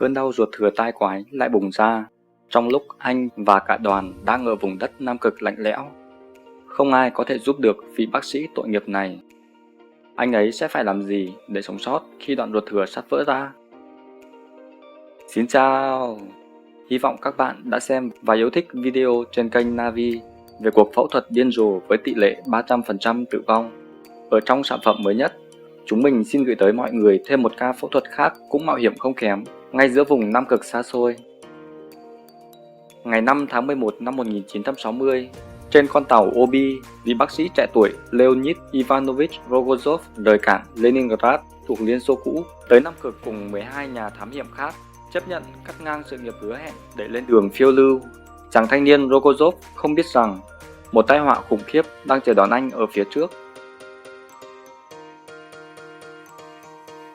Cơn đau ruột thừa tai quái lại bùng ra, trong lúc anh và cả đoàn đang ở vùng đất Nam Cực lạnh lẽo. Không ai có thể giúp được vị bác sĩ tội nghiệp này. Anh ấy sẽ phải làm gì để sống sót khi đoạn ruột thừa sắp vỡ ra? Xin chào! Hy vọng các bạn đã xem và yêu thích video trên kênh Navi về cuộc phẫu thuật điên rồ với tỷ lệ 300% tử vong. Ở trong sản phẩm mới nhất, chúng mình xin gửi tới mọi người thêm một ca phẫu thuật khác cũng mạo hiểm không kém, ngay giữa vùng Nam Cực xa xôi. Ngày 5 tháng 11 năm 1960, trên con tàu Obi, vị bác sĩ trẻ tuổi Leonid Ivanovich Rogozov rời cảng Leningrad thuộc Liên Xô cũ tới Nam Cực cùng 12 nhà thám hiểm khác, chấp nhận cắt ngang sự nghiệp hứa hẹn để lên đường phiêu lưu. Chàng thanh niên Rogozov không biết rằng một tai họa khủng khiếp đang chờ đón anh ở phía trước.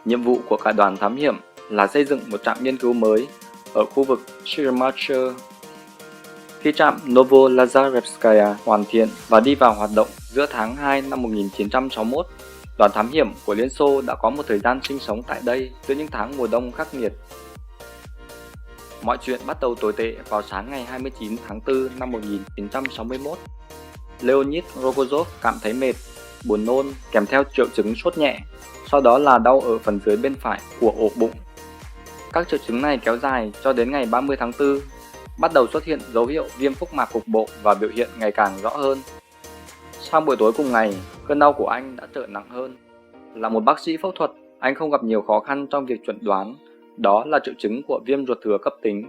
Nhiệm vụ của cả đoàn thám hiểm là xây dựng một trạm nghiên cứu mới ở khu vực Shirmacher. Khi trạm Novolazarevskaya hoàn thiện và đi vào hoạt động giữa tháng 2 năm 1961, đoàn thám hiểm của Liên Xô đã có một thời gian sinh sống tại đây giữa những tháng mùa đông khắc nghiệt. Mọi chuyện bắt đầu tồi tệ vào sáng ngày 29 tháng 4 năm 1961. Leonid Rogozov cảm thấy mệt, buồn nôn kèm theo triệu chứng sốt nhẹ, sau đó là đau ở phần dưới bên phải của ổ bụng. Các triệu chứng này kéo dài cho đến ngày 30 tháng 4, bắt đầu xuất hiện dấu hiệu viêm phúc mạc cục bộ và biểu hiện ngày càng rõ hơn. Sang buổi tối cùng ngày, cơn đau của anh đã trở nặng hơn. Là một bác sĩ phẫu thuật, anh không gặp nhiều khó khăn trong việc chẩn đoán, đó là triệu chứng của viêm ruột thừa cấp tính.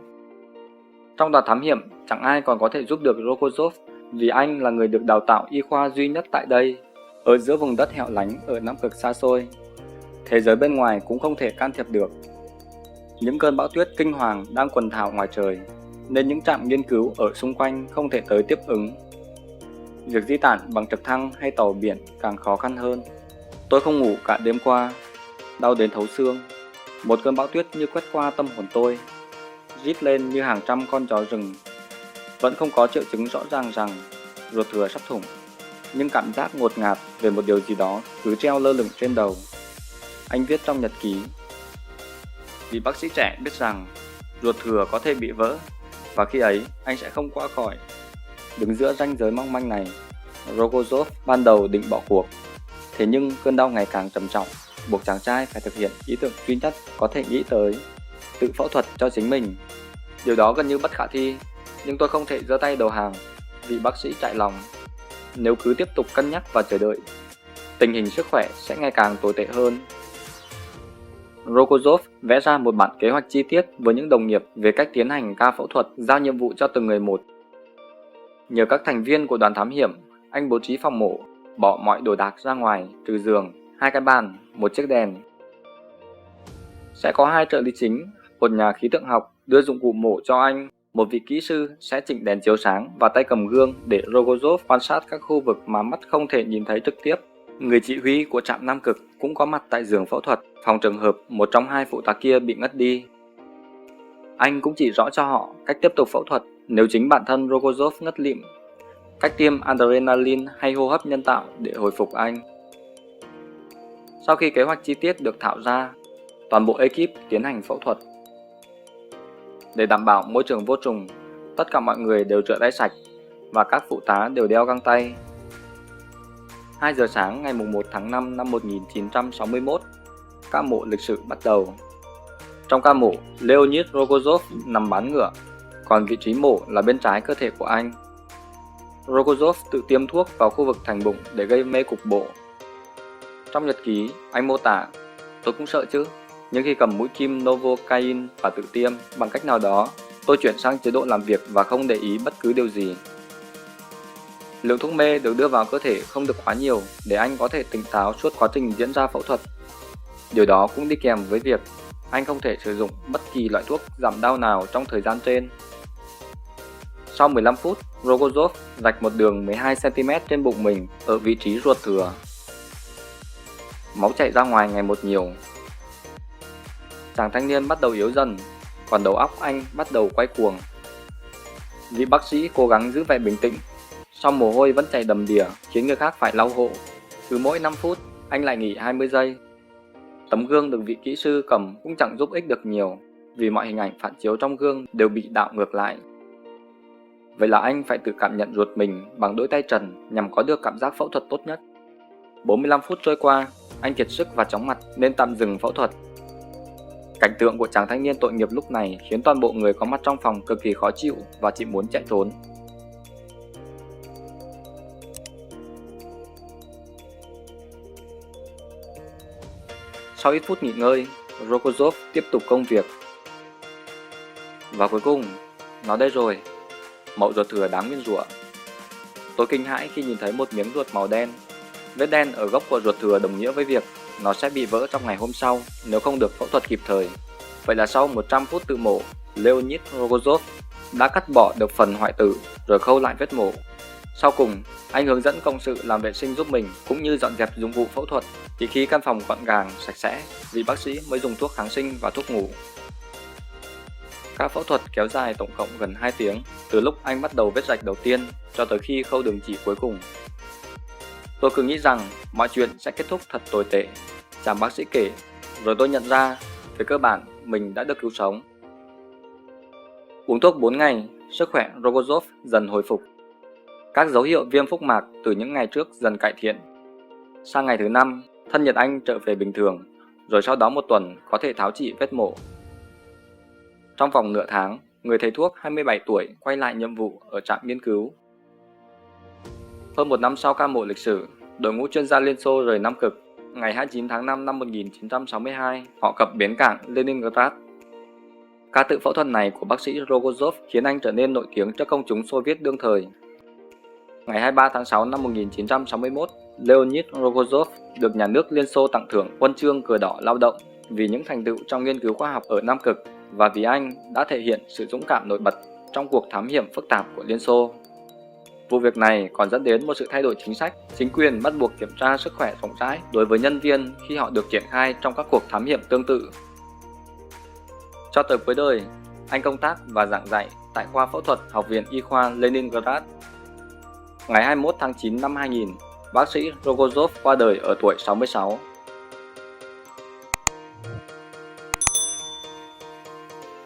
Trong đoàn thám hiểm, chẳng ai còn có thể giúp được Rogozov vì anh là người được đào tạo y khoa duy nhất tại đây, ở giữa vùng đất hẻo lánh ở Nam Cực xa xôi. Thế giới bên ngoài cũng không thể can thiệp được. Những cơn bão tuyết kinh hoàng đang quần thảo ngoài trời, nên những trạm nghiên cứu ở xung quanh không thể tới tiếp ứng. Việc di tản bằng trực thăng hay tàu biển càng khó khăn hơn. Tôi không ngủ cả đêm qua, đau đến thấu xương. Một cơn bão tuyết như quét qua tâm hồn tôi, rít lên như hàng trăm con chó rừng. Vẫn không có triệu chứng rõ ràng rằng ruột thừa sắp thủng, nhưng cảm giác ngột ngạt về một điều gì đó cứ treo lơ lửng trên đầu. Anh viết trong nhật ký: vì bác sĩ trẻ biết rằng ruột thừa có thể bị vỡ, và khi ấy anh sẽ không qua khỏi. Đứng giữa ranh giới mong manh này, Rogozov ban đầu định bỏ cuộc. Thế nhưng cơn đau ngày càng trầm trọng, buộc chàng trai phải thực hiện ý tưởng duy nhất có thể nghĩ tới, tự phẫu thuật cho chính mình. Điều đó gần như bất khả thi, nhưng tôi không thể giơ tay đầu hàng, vì bác sĩ chạy lòng. Nếu cứ tiếp tục cân nhắc và chờ đợi, tình hình sức khỏe sẽ ngày càng tồi tệ hơn. Rogozov vẽ ra một bản kế hoạch chi tiết với những đồng nghiệp về cách tiến hành ca phẫu thuật, giao nhiệm vụ cho từng người một. Nhờ các thành viên của đoàn thám hiểm, anh bố trí phòng mổ, bỏ mọi đồ đạc ra ngoài trừ giường, 2 cái bàn, một chiếc đèn. Sẽ có 2 trợ lý chính, một nhà khí tượng học đưa dụng cụ mổ cho anh, một vị kỹ sư sẽ chỉnh đèn chiếu sáng và tay cầm gương để Rogozov quan sát các khu vực mà mắt không thể nhìn thấy trực tiếp. Người chỉ huy của trạm Nam Cực cũng có mặt tại giường phẫu thuật, phòng trường hợp một trong 2 phụ tá kia bị ngất đi. Anh cũng chỉ rõ cho họ cách tiếp tục phẫu thuật nếu chính bản thân Rogozov ngất lịm, cách tiêm adrenaline hay hô hấp nhân tạo để hồi phục anh. Sau khi kế hoạch chi tiết được thảo ra, toàn bộ ekip tiến hành phẫu thuật. Để đảm bảo môi trường vô trùng, tất cả mọi người đều rửa tay sạch và các phụ tá đều đeo găng tay. 2 giờ sáng ngày 1 tháng 5 năm 1961, ca mổ lịch sử bắt đầu. Trong ca mổ, Leonid Rogozov nằm bán ngửa, còn vị trí mổ là bên trái cơ thể của anh. Rogozov tự tiêm thuốc vào khu vực thành bụng để gây mê cục bộ. Trong nhật ký, anh mô tả: tôi cũng sợ chứ, nhưng khi cầm mũi kim Novocaine và tự tiêm, bằng cách nào đó, tôi chuyển sang chế độ làm việc và không để ý bất cứ điều gì. Lượng thuốc mê được đưa vào cơ thể không được quá nhiều để anh có thể tỉnh táo suốt quá trình diễn ra phẫu thuật. Điều đó cũng đi kèm với việc anh không thể sử dụng bất kỳ loại thuốc giảm đau nào trong thời gian trên. Sau 15 phút, Rogozov rạch một đường 12 cm trên bụng mình ở vị trí ruột thừa. Máu chảy ra ngoài ngày một nhiều. Chàng thanh niên bắt đầu yếu dần, còn đầu óc anh bắt đầu quay cuồng. Vị bác sĩ cố gắng giữ vẻ bình tĩnh, song mồ hôi vẫn chảy đầm đìa khiến người khác phải lau hộ. Cứ mỗi 5 phút, anh lại nghỉ 20 giây. Tấm gương được vị kỹ sư cầm cũng chẳng giúp ích được nhiều. vì mọi hình ảnh phản chiếu trong gương đều bị đảo ngược lại. Vậy là anh phải tự cảm nhận ruột mình bằng đôi tay trần nhằm có được cảm giác phẫu thuật tốt nhất. 45 phút trôi qua, anh kiệt sức và chóng mặt nên tạm dừng phẫu thuật. Cảnh tượng của chàng thanh niên tội nghiệp lúc này khiến toàn bộ người có mặt trong phòng cực kỳ khó chịu và chỉ muốn chạy trốn. Sau ít phút nghỉ ngơi, Rogozov tiếp tục công việc. Và cuối cùng, nó đây rồi, mẩu ruột thừa đáng nguyên rủa. Tôi kinh hãi khi nhìn thấy một miếng ruột màu đen. Vết đen ở gốc của ruột thừa đồng nghĩa với việc nó sẽ bị vỡ trong ngày hôm sau nếu không được phẫu thuật kịp thời. Vậy là sau 100 phút tự mổ, Leonid Rogozov đã cắt bỏ được phần hoại tử rồi khâu lại vết mổ. Sau cùng, anh hướng dẫn cộng sự làm vệ sinh giúp mình cũng như dọn dẹp dụng cụ phẫu thuật. Chỉ khi căn phòng gọn gàng, sạch sẽ, vị bác sĩ mới dùng thuốc kháng sinh và thuốc ngủ. Các phẫu thuật kéo dài tổng cộng gần 2 tiếng, từ lúc anh bắt đầu vết rạch đầu tiên cho tới khi khâu đường chỉ cuối cùng. Tôi cứ nghĩ rằng mọi chuyện sẽ kết thúc thật tồi tệ, chàng bác sĩ kể, rồi tôi nhận ra, về cơ bản mình đã được cứu sống. Uống thuốc 4 ngày, sức khỏe Rogozov dần hồi phục. Các dấu hiệu viêm phúc mạc từ những ngày trước dần cải thiện. Sang ngày thứ 5, thân nhiệt anh trở về bình thường, rồi sau đó một tuần có thể tháo trị vết mổ. Trong vòng nửa tháng, người thầy thuốc 27 tuổi quay lại nhiệm vụ ở trạm nghiên cứu. Hơn một năm sau ca mổ lịch sử, đội ngũ chuyên gia Liên Xô rời Nam Cực. Ngày 29 tháng 5 năm 1962, họ cập bến cảng Leningrad. Ca tự phẫu thuật này của bác sĩ Rogozov khiến anh trở nên nổi tiếng trước công chúng Xô Viết đương thời. Ngày 23 tháng 6 năm 1961, Leonid Rogozov được nhà nước Liên Xô tặng thưởng huân chương cờ đỏ lao động vì những thành tựu trong nghiên cứu khoa học ở Nam Cực và vì anh đã thể hiện sự dũng cảm nổi bật trong cuộc thám hiểm phức tạp của Liên Xô. Vụ việc này còn dẫn đến một sự thay đổi chính sách, chính quyền bắt buộc kiểm tra sức khỏe rộng rãi đối với nhân viên khi họ được triển khai trong các cuộc thám hiểm tương tự. Cho tới cuối đời, anh công tác và giảng dạy tại khoa phẫu thuật Học viện Y khoa Leningrad. Ngày 21 tháng 9 năm 2000, bác sĩ Rogozov qua đời ở tuổi 66.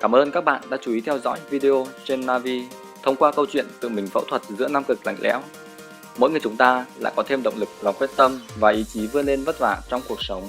Cảm ơn các bạn đã chú ý theo dõi video trên Navi. Thông qua câu chuyện tự mình phẫu thuật giữa Nam Cực lạnh lẽo, mỗi người chúng ta lại có thêm động lực, lòng quyết tâm và ý chí vươn lên vất vả trong cuộc sống.